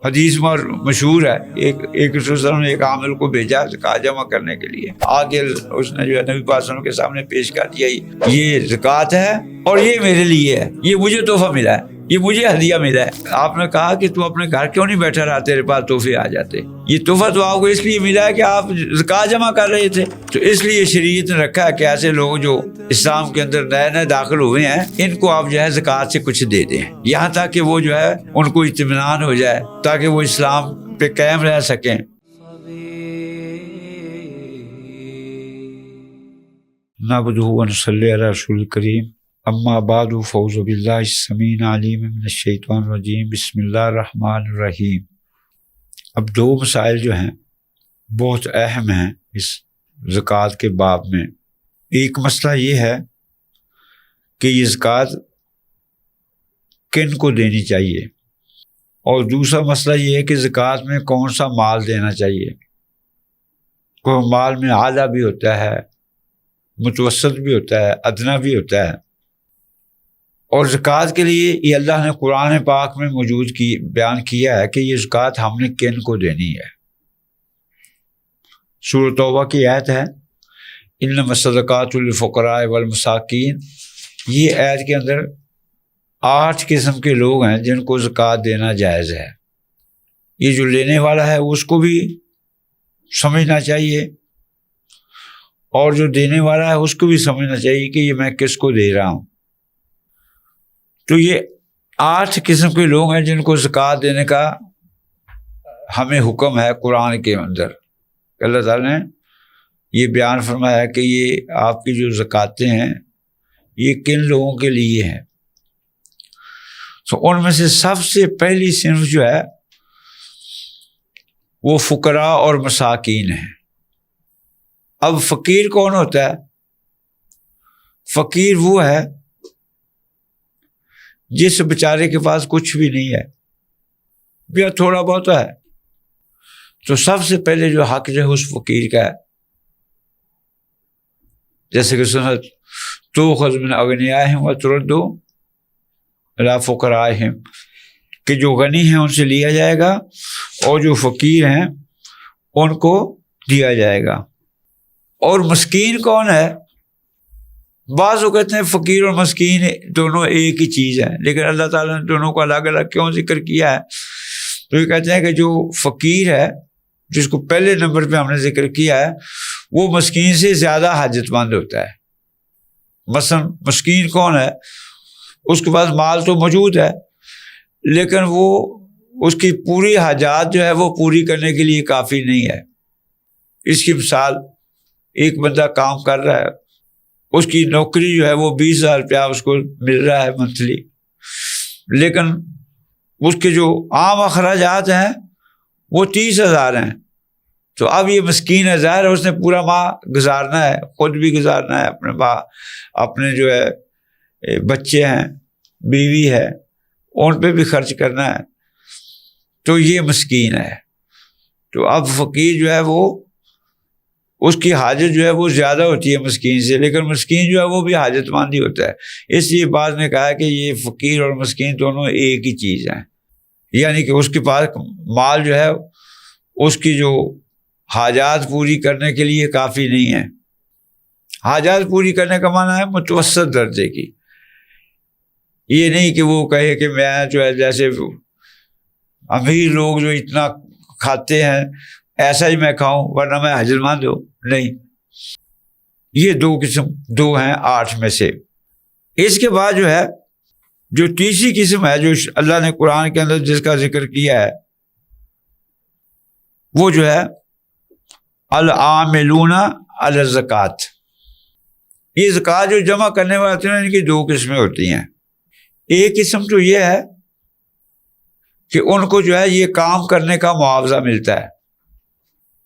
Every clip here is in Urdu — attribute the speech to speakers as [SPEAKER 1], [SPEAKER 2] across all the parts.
[SPEAKER 1] حدیث مشہور ہے، ایک رسول صلی اللہ علیہ وسلم نے ایک عامل کو بھیجا زکوٰۃ جمع کرنے کے لیے، آگے اس نے جو ہے نبی پاک صلی اللہ علیہ وسلم کے سامنے پیش کر دیا، یہ زکوٰۃ ہے اور یہ میرے لیے ہے، یہ مجھے تحفہ ملا ہے، یہ مجھے ہدیہ ملا ہے۔ آپ نے کہا کہ تو اپنے گھر کیوں نہیں بیٹھا رہا، تیرے پاس تحفے آ جاتے؟ یہ تحفہ تو آپ کو اس لیے ملا ہے کہ آپ زکوٰۃ جمع کر رہے تھے، تو اس لیے شریعت نے رکھا ہے کہ ایسے لوگ جو اسلام کے اندر نئے نئے داخل ہوئے ہیں، ان کو آپ جو ہے زکوٰۃ سے کچھ دے دیں، یہاں تک کہ وہ جو ہے ان کو اطمینان ہو جائے، تاکہ وہ اسلام پہ قائم رہ سکیں۔ نعبدہ و نصلی علی رسول الکریم، اما بعد فاعوذ باللہ السمیع العلیم من الشیطان الرجیم، بسم اللہ الرحمن الرحیم۔ اب دو مسائل جو ہیں بہت اہم ہیں اس زکوٰۃ کے باب میں۔ ایک مسئلہ یہ ہے کہ یہ زکوٰۃ کن کو دینی چاہیے، اور دوسرا مسئلہ یہ ہے کہ زکوٰۃ میں کون سا مال دینا چاہیے۔ کوئی مال میں اعلیٰ بھی ہوتا ہے، متوسط بھی ہوتا ہے، ادنا بھی ہوتا ہے، اور زکوٰۃ کے لیے یہ اللہ نے قرآن پاک میں بیان کیا ہے کہ یہ زکوٰۃ ہم نے کن کو دینی ہے۔ سورۃ توبہ کی آیت ہے انما الصدقات للفقراء والمساکین، یہ آیت کے اندر 8 قسم کے لوگ ہیں جن کو زکوٰۃ دینا جائز ہے۔ یہ جو لینے والا ہے اس کو بھی سمجھنا چاہیے، اور جو دینے والا ہے اس کو بھی سمجھنا چاہیے کہ یہ میں کس کو دے رہا ہوں۔ تو یہ 8 قسم کے لوگ ہیں جن کو زکوٰۃ دینے کا ہمیں حکم ہے قرآن کے اندر۔ اللہ تعالیٰ نے یہ بیان فرمایا ہے کہ یہ آپ کی جو زکوٰتیں ہیں یہ کن لوگوں کے لیے ہیں۔ تو ان میں سے سب سے پہلی صنف جو ہے وہ فقراء اور مساکین ہیں۔ اب فقیر کون ہوتا ہے؟ فقیر وہ ہے جس بیچارے کے پاس کچھ بھی نہیں ہے یا تھوڑا بہت ہے، تو سب سے پہلے جو حق جو ہے اس فقیر کا ہے، جیسے کہ سنت تؤخذ من اغنیائہم وترد الی فقرائہم، کہ جو غنی ہیں ان سے لیا جائے گا اور جو فقیر ہیں ان کو دیا جائے گا۔ اور مسکین کون ہے؟ بعض وہ کہتے ہیں فقیر اور مسکین دونوں ایک ہی چیز ہے، لیکن اللہ تعالیٰ نے دونوں کو الگ الگ کیوں ذکر کیا ہے؟ تو یہ کہتے ہیں کہ جو فقیر ہے، جس کو پہلے نمبر پہ ہم نے ذکر کیا ہے، وہ مسکین سے زیادہ حاجت مند ہوتا ہے۔ مثلا مسکین کون ہے؟ اس کے پاس مال تو موجود ہے، لیکن وہ اس کی پوری حاجات جو ہے وہ پوری کرنے کے لیے کافی نہیں ہے۔ اس کی مثال، ایک بندہ کام کر رہا ہے، اس کی نوکری جو ہے وہ 20,000 روپیہ اس کو مل رہا ہے منتھلی، لیکن اس کے جو عام اخراجات ہیں وہ 30,000 ہیں۔ تو اب یہ مسکین ہے، ظاہر ہے اس نے پورا ماہ گزارنا ہے، خود بھی گزارنا ہے، اپنے جو ہے بچے ہیں، بیوی ہے، ان پہ بھی خرچ کرنا ہے، تو یہ مسکین ہے۔ تو اب فقیر جو ہے وہ اس کی حاجت جو ہے وہ زیادہ ہوتی ہے مسکین سے، لیکن مسکین جو ہے وہ بھی حاجت مند ہی ہوتا ہے۔ اس لیے بعض نے کہا کہ یہ فقیر اور مسکین دونوں ایک ہی چیز ہیں، یعنی کہ اس کے پاس مال جو ہے اس کی جو حاجات پوری کرنے کے لیے کافی نہیں ہے۔ حاجات پوری کرنے کا معنی ہے متوسط درجے کی، یہ نہیں کہ وہ کہے کہ میں جو ہے جیسے امیر لوگ جو اتنا کھاتے ہیں ایسا ہی میں کھاؤں ورنہ میں حاجت مند ہوں، نہیں۔ یہ دو ہیں 8 میں سے۔ اس کے بعد جو ہے جو تیسری قسم ہے جو اللہ نے قرآن کے اندر جس کا ذکر کیا ہے، وہ جو ہے العاملون علی الزکوٰۃ۔ یہ زکوٰۃ جو جمع کرنے والے ہوتے ہیں ان کی 2 قسمیں ہوتی ہیں۔ ایک قسم تو یہ ہے کہ ان کو جو ہے یہ کام کرنے کا معاوضہ ملتا ہے۔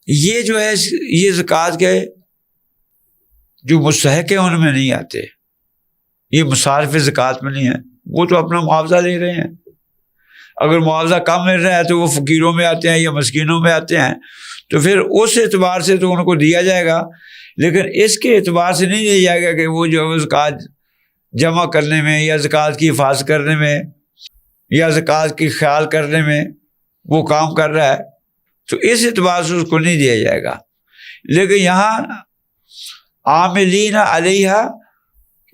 [SPEAKER 1] یہ جو ہے یہ زکوٰۃ کے جو مستحق ہیں ان میں نہیں آتے، یہ مصارف زکوٰۃ میں نہیں ہیں، وہ تو اپنا معاوضہ لے رہے ہیں۔ اگر معاوضہ کم مل رہا ہے تو وہ فقیروں میں آتے ہیں یا مسکینوں میں آتے ہیں، تو پھر اس اعتبار سے تو ان کو دیا جائے گا، لیکن اس کے اعتبار سے نہیں دیا جائے گا کہ وہ جو ہے زکوٰۃ جمع کرنے میں یا زکوٰۃ کی حفاظت کرنے میں یا زکوٰۃ کی خیال کرنے میں وہ کام کر رہا ہے تو اس اعتبار سے اس کو نہیں دیا جائے گا. لیکن یہاں عاملین علیہا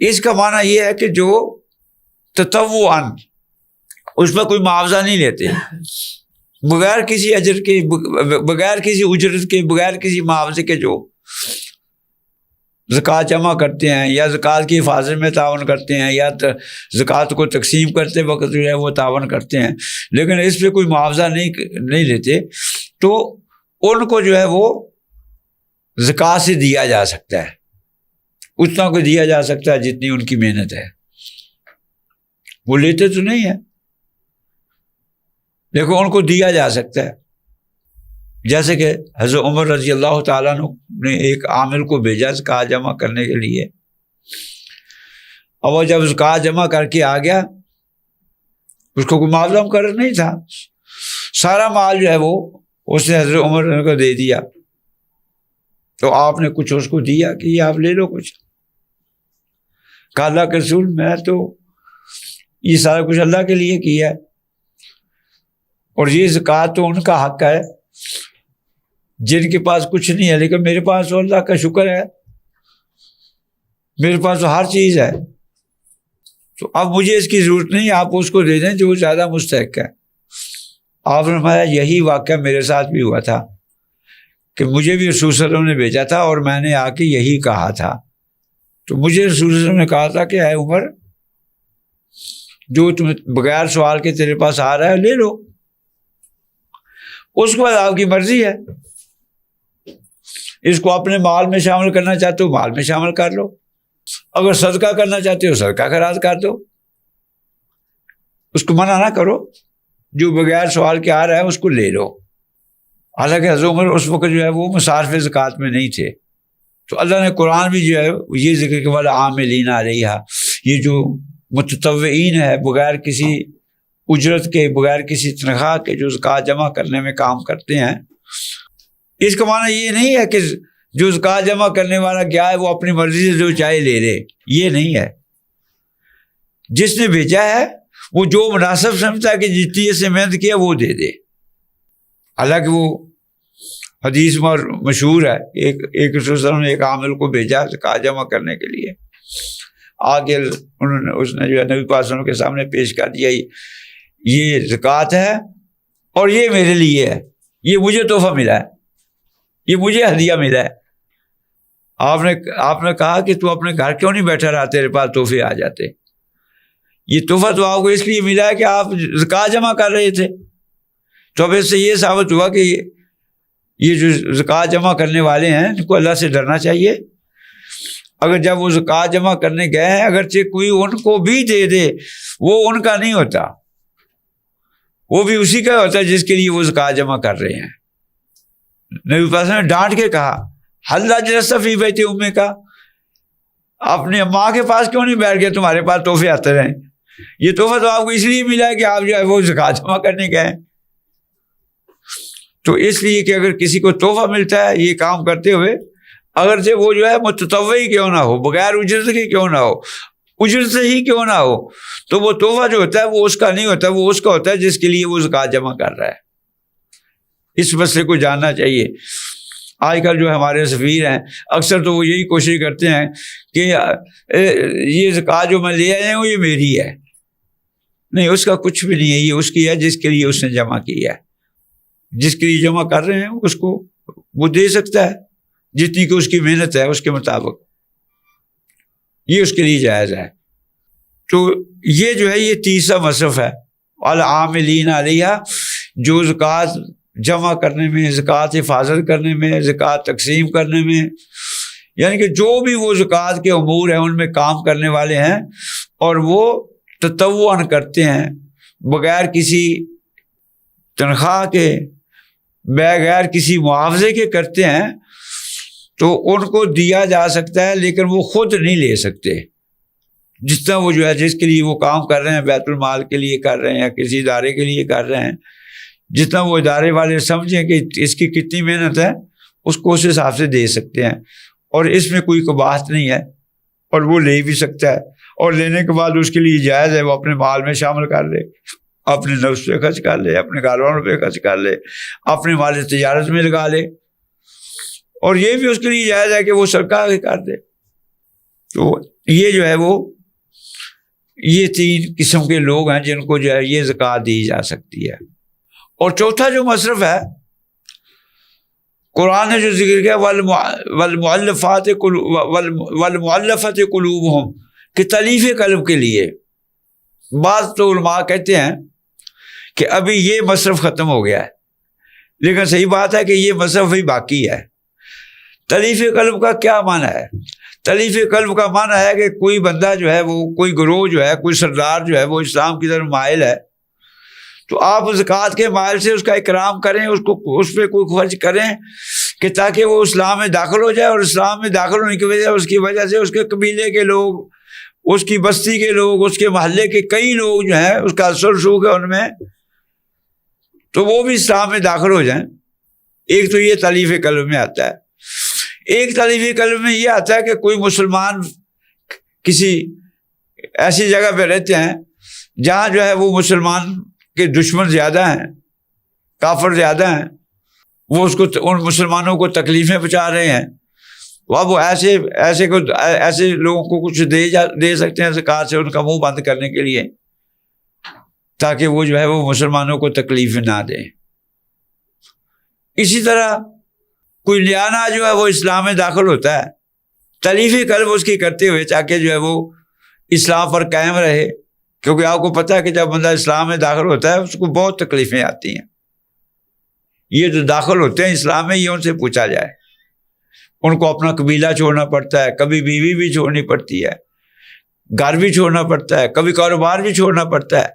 [SPEAKER 1] اس کا معنی یہ ہے کہ جو تطوعاً اس میں کوئی معاوضہ نہیں لیتے، بغیر کسی اجر کے، بغیر کسی اجرت کے، بغیر کسی معاوضے کے جو زکوٰۃ جمع کرتے ہیں یا زکوٰۃ کی حفاظت میں تعاون کرتے ہیں یا زکوٰۃ کو تقسیم کرتے وقت جو ہے وہ تعاون کرتے ہیں، لیکن اس پہ کوئی معاوضہ نہیں لیتے، تو ان کو جو ہے وہ زکوٰۃ سے دیا جا سکتا ہے، اتنا کو دیا جا سکتا ہے جتنی ان کی محنت ہے. وہ لیتے تو نہیں ہیں لیکن ان کو دیا جا سکتا ہے. جیسے کہ حضرت عمر رضی اللہ تعالیٰ عنہ نے ایک عامل کو بھیجا زکوٰۃ جمع کرنے کے لیے، اور وہ جب زکوٰۃ جمع کر کے آ گیا اس کو کوئی معاوضہ مقرر نہیں تھا، سارا مال جو ہے وہ اس نے حضرت عمر کو دے دیا. تو آپ نے کچھ اس کو دیا کہ یہ آپ لے لو کچھ. کہا اللہ کے رسول میں تو یہ سارا کچھ اللہ کے لیے کیا ہے، اور یہ زکوٰۃ تو ان کا حق ہے جن کے پاس کچھ نہیں ہے، لیکن میرے پاس تو اللہ کا شکر ہے، میرے پاس تو ہر چیز ہے، تو اب مجھے اس کی ضرورت نہیں، آپ اس کو دے دیں جو زیادہ مستحق ہے. آپ نے فرمایا یہی واقعہ میرے ساتھ بھی ہوا تھا کہ مجھے بھی رسول صلی اللہ علیہ وسلم نے بھیجا تھا اور میں نے آ کے یہی کہا تھا. تو مجھے رسول صلی اللہ علیہ وسلم نے کہا تھا کہ اے عمر جو تم بغیر سوال کے تیرے پاس آ رہا ہے لے لو، اس کے بعد آپ کی مرضی ہے، اس کو اپنے مال میں شامل کرنا چاہتے ہو مال میں شامل کر لو، اگر صدقہ کرنا چاہتے ہو صدقہ خیرات کر دو، اس کو منع نہ کرو، جو بغیر سوال کے آ رہا ہے اس کو لے لو. حالانکہ حضرت عمر اس وقت جو ہے وہ مصارف زکوٰۃ میں نہیں تھے، تو اللہ نے قرآن بھی جو ہے یہ ذکر کہ والا عاملین علیہا، یہ جو متطوعین ہے بغیر کسی اجرت کے، بغیر کسی تنخواہ کے جو زکوٰۃ جمع کرنے میں کام کرتے ہیں، اس کا معنی یہ نہیں ہے کہ جو زکوٰۃ جمع کرنے والا کیا ہے وہ اپنی مرضی سے جو چاہے لے لے، یہ نہیں ہے. جس نے بھیجا ہے وہ جو مناسب سمجھتا ہے کہ جتنی اس نے محنت کیا وہ دے دے. حالانکہ وہ حدیث میں مشہور ہے، ایک رسول صلی اللہ علیہ وسلم نے ایک عامل کو بھیجا زکوٰۃ جمع کرنے کے لیے، آگے انہوں نے اس نے جو ہے نبی پاک صلی اللہ علیہ وسلم کے سامنے پیش کر دیا یہ زکوٰۃ ہے اور یہ میرے لیے ہے، یہ مجھے تحفہ ملا ہے، یہ مجھے ہدیہ ملا ہے. آپ نے کہا کہ تو اپنے گھر کیوں نہیں بیٹھا رہا، تیرے پاس تحفے آ جاتے. یہ تحفہ تو آپ کو اس لیے ملا ہے کہ آپ زکوٰۃ جمع کر رہے تھے. تو اب اس سے یہ ثابت ہوا کہ یہ جو زکوٰۃ جمع کرنے والے ہیں ان کو اللہ سے ڈرنا چاہیے. اگر جب وہ زکوٰۃ جمع کرنے گئے ہیں اگرچہ کوئی ان کو بھی دے دے وہ ان کا نہیں ہوتا، وہ بھی اسی کا ہوتا ہے جس کے لیے وہ زکوٰۃ جمع کر رہے ہیں. نبی پاک نے ڈانٹ کے کہا حل اجلست فی بیت امک کا، اپنی ماں کے پاس کیوں نہیں بیٹھ گئے، تمہارے پاس تحفے آتے رہیں. یہ تحفہ تو آپ کو اس لیے ملا ہے کہ آپ جو ہے وہ زکوٰۃ جمع کرنے گئے. تو اس لیے کہ اگر کسی کو تحفہ ملتا ہے یہ کام کرتے ہوئے، اگرچہ وہ جو ہے متطوع کیوں نہ ہو، بغیر اجرت کے کیوں نہ ہو، اجرت سے ہی کیوں نہ ہو، تو وہ تحفہ جو ہوتا ہے وہ اس کا نہیں ہوتا، وہ اس کا ہوتا ہے جس کے لیے وہ زکوٰۃ جمع کر رہا ہے. اس مسئلے کو جاننا چاہیے. آج کل جو ہمارے سفیر ہیں اکثر تو وہ یہی کوشش کرتے ہیں کہ یہ زکوٰۃ جو میں لے آئے ہیں وہ یہ میری ہے. نہیں، اس کا کچھ بھی نہیں ہے، یہ اس کی ہے جس کے لیے اس نے جمع کی ہے. جس کے لیے جمع کر رہے ہیں اس کو وہ دے سکتا ہے جتنی کہ اس کی محنت ہے اس کے مطابق، یہ اس کے لیے جائز ہے. تو یہ جو ہے یہ تیسرا مصرف ہے، العاملین علیہا، جو زکوٰۃ جمع کرنے میں، زکوٰۃ حفاظت کرنے میں، زکوٰۃ تقسیم کرنے میں، یعنی کہ جو بھی وہ زکوٰۃ کے امور ہیں ان میں کام کرنے والے ہیں اور وہ تطوعاً کرتے ہیں بغیر کسی تنخواہ کے، بغیر کسی معاوضے کے کرتے ہیں، تو ان کو دیا جا سکتا ہے لیکن وہ خود نہیں لے سکتے. جتنا وہ جو ہے جس کے لیے وہ کام کر رہے ہیں، بیت المال کے لیے کر رہے ہیں یا کسی ادارے کے لیے کر رہے ہیں، جتنا وہ ادارے والے سمجھیں کہ اس کی کتنی محنت ہے اس کو اس حساب سے دے سکتے ہیں، اور اس میں کوئی قباحت نہیں ہے، اور وہ لے بھی سکتا ہے، اور لینے کے بعد اس کے لیے جائز ہے وہ اپنے مال میں شامل کر لے. اپنے نفس پہ خرچ کر لے، اپنے گھر والوں پہ خرچ کر لے، اپنے مال تجارت میں لگا لے، اور یہ بھی اس کے لیے جائز ہے کہ وہ صدقہ کر دے۔ تو یہ جو ہے وہ یہ 3 قسم کے لوگ ہیں جن کو جو ہے یہ زکوٰۃ دی جا سکتی ہے۔ اور چوتھا جو مصرف ہے، قرآن نے جو ذکر کیا والمؤلفات قلوبہم، کہ تلیف قلب کے لیے۔ بعض تو علماء کہتے ہیں کہ ابھی یہ مصرف ختم ہو گیا ہے، لیکن صحیح بات ہے کہ یہ مصرف بھی باقی ہے۔ تلیف قلب کا کیا معنی ہے؟ تلیف قلب کا معنی ہے کہ کوئی بندہ جو ہے وہ، کوئی گروہ جو ہے، کوئی سردار جو ہے وہ اسلام کی طرف مائل ہے، تو آپ زکوٰۃ کے مائل سے اس کا اکرام کریں، اس پہ کوئی خرچ کریں کہ تاکہ وہ اسلام میں داخل ہو جائے، اور اسلام میں داخل ہونے کی وجہ سے اس کے قبیلے کے لوگ، اس کی بستی کے لوگ، اس کے محلے کے کئی لوگ جو ہیں، اس کا اثر رسوخ ہے ان میں، تو وہ بھی اسلام میں داخل ہو جائیں۔ ایک تو یہ تلیف قلب میں آتا ہے۔ ایک تلیف قلب میں یہ آتا ہے کہ کوئی مسلمان کسی ایسی جگہ پہ رہتے ہیں جہاں جو ہے وہ مسلمان کے دشمن زیادہ ہیں، کافر زیادہ ہیں، وہ اس کو، ان مسلمانوں کو تکلیفیں پہنچا رہے ہیں، تو اب وہ ایسے لوگوں کو کچھ دے سکتے ہیں زکوٰۃ سے، ان کا منہ بند کرنے کے لیے، تاکہ وہ جو ہے وہ مسلمانوں کو تکلیف نہ دیں۔ اسی طرح کوئی نیانا جو ہے وہ اسلام میں داخل ہوتا ہے، تلیف قلب اس کی کرتے ہوئے، تاکہ جو ہے وہ اسلام پر قائم رہے، کیونکہ آپ کو پتہ ہے کہ جب بندہ اسلام میں داخل ہوتا ہے اس کو بہت تکلیفیں آتی ہیں۔ یہ جو داخل ہوتے ہیں اسلام میں، یہ ان سے پوچھا جائے، ان کو اپنا قبیلہ چھوڑنا پڑتا ہے، کبھی بیوی بھی چھوڑنی پڑتی ہے، گھر بھی چھوڑنا پڑتا ہے، کبھی کاروبار بھی چھوڑنا پڑتا ہے۔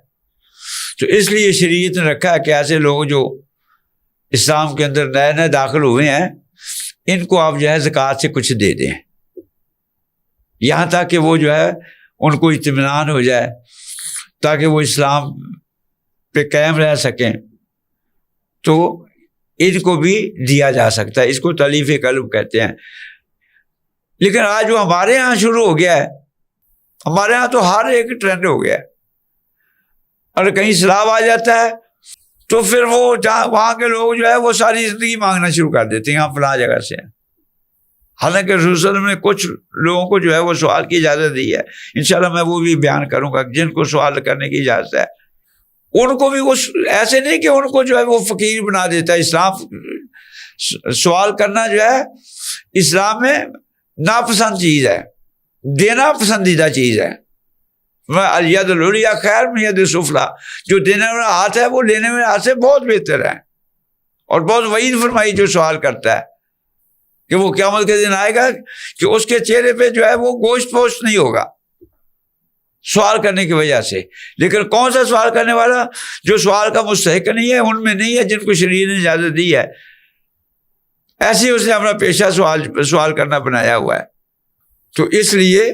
[SPEAKER 1] تو اس لیے شریعت نے رکھا ہے کہ ایسے لوگ جو اسلام کے اندر نئے نئے داخل ہوئے ہیں، ان کو آپ جو ہے زکوٰۃ سے کچھ دے دیں، یہاں تک کہ وہ جو ہے ان کو اطمینان ہو جائے، تاکہ وہ اسلام پہ قائم رہ سکیں، تو ان کو بھی دیا جا سکتا ہے۔ اس کو تلیف قلب کہتے ہیں۔ لیکن آج جو ہمارے ہاں شروع ہو گیا ہے، ہمارے ہاں تو ہر ایک ٹرینڈ ہو گیا ہے، اور کہیں سیلاب آ جاتا ہے تو پھر وہ وہاں کے لوگ جو ہے وہ ساری زندگی مانگنا شروع کر دیتے ہیں، یہاں فلاں جگہ سے ہیں۔ حالانکہ رسول صلی اللہ علیہ وسلم نے کچھ لوگوں کو جو ہے وہ سوال کی اجازت دی ہے، انشاءاللہ میں وہ بھی بیان کروں گا، جن کو سوال کرنے کی اجازت ہے، ان کو بھی ایسے نہیں کہ ان کو جو ہے وہ فقیر بنا دیتا ہے۔ اسلام سوال کرنا جو ہے اسلام میں ناپسند چیز ہے، دینا پسندیدہ چیز ہے۔ الید العلیٰ خیر من ید السفلیٰ، جو دینے والا ہاتھ ہے وہ لینے والے ہاتھ سے بہت بہتر ہے۔ اور بہت وعید فرمائی جو سوال کرتا ہے کہ وہ قیامت کے دن آئے گا کہ اس کے چہرے پہ جو ہے وہ گوشت پوشت نہیں ہوگا سوال کرنے کی وجہ سے۔ لیکن کون سا سوال کرنے والا؟ جو سوال کا مستحق نہیں ہے، ان میں نہیں ہے، جن کو شریعت نے اجازت دی ہے، ایسے اس نے اپنا پیشہ سوال کرنا بنایا ہوا ہے۔ تو اس لیے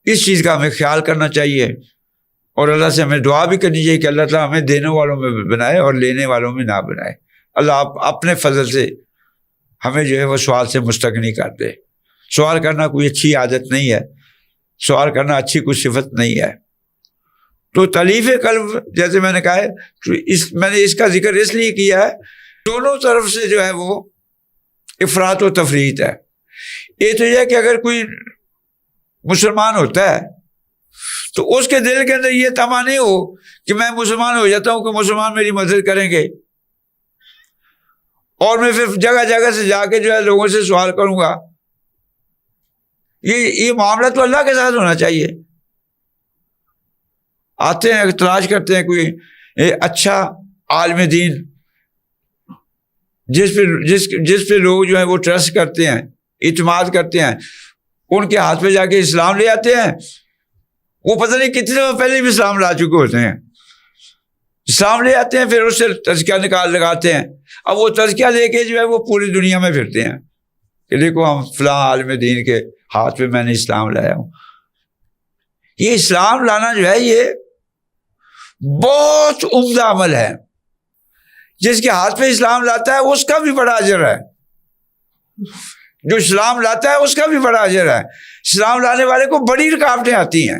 [SPEAKER 1] اس چیز کا ہمیں خیال کرنا چاہیے، اور اللہ سے ہمیں دعا بھی کرنی چاہیے کہ اللہ تعالیٰ ہمیں دینے والوں میں بنائے اور لینے والوں میں نہ بنائے۔ اللہ اپنے فضل سے ہمیں جو ہے وہ سوال سے مستغنی کر دے۔ سوال کرنا کوئی اچھی عادت نہیں ہے، سوال کرنا اچھی کوئی صفت نہیں ہے۔ تو تلیف قلب جیسے میں نے کہا ہے، میں نے اس کا ذکر اس لیے کیا ہے، دونوں طرف سے جو ہے وہ افراط و تفریط ہے۔ ایک تو یہ کہ اگر کوئی مسلمان ہوتا ہے تو اس کے دل کے اندر یہ تمنا نہیں ہو کہ میں مسلمان ہو جاتا ہوں کہ مسلمان میری مدد کریں گے، اور میں پھر جگہ جگہ سے جا کے جو ہے لوگوں سے سوال کروں گا۔ یہ معاملہ تو اللہ کے ساتھ ہونا چاہیے۔ آتے ہیں، تلاش کرتے ہیں کوئی اچھا عالم دین جس پہ لوگ جو ہے وہ ٹرسٹ کرتے ہیں، اعتماد کرتے ہیں، ان کے ہاتھ پہ جا کے اسلام لے آتے ہیں۔ وہ پتہ نہیں کتنے پہلے بھی اسلام لا چکے ہوتے ہیں، اسلام لے آتے ہیں، پھر اس سے تزکیہ لگاتے ہیں۔ اب وہ تزکیہ لے کے جو ہے وہ پوری دنیا میں پھرتے ہیں کہ دیکھو ہم فلاں عالم دین کے ہاتھ پہ میں نے اسلام لایا ہوں۔ یہ اسلام لانا جو ہے یہ بہت عمدہ عمل ہے۔ جس کے ہاتھ پہ اسلام لاتا ہے اس کا بھی بڑا اجر ہے، جو اسلام لاتا ہے اس کا بھی بڑا اجر ہے۔ اسلام لانے والے کو بڑی رکاوٹیں آتی ہیں،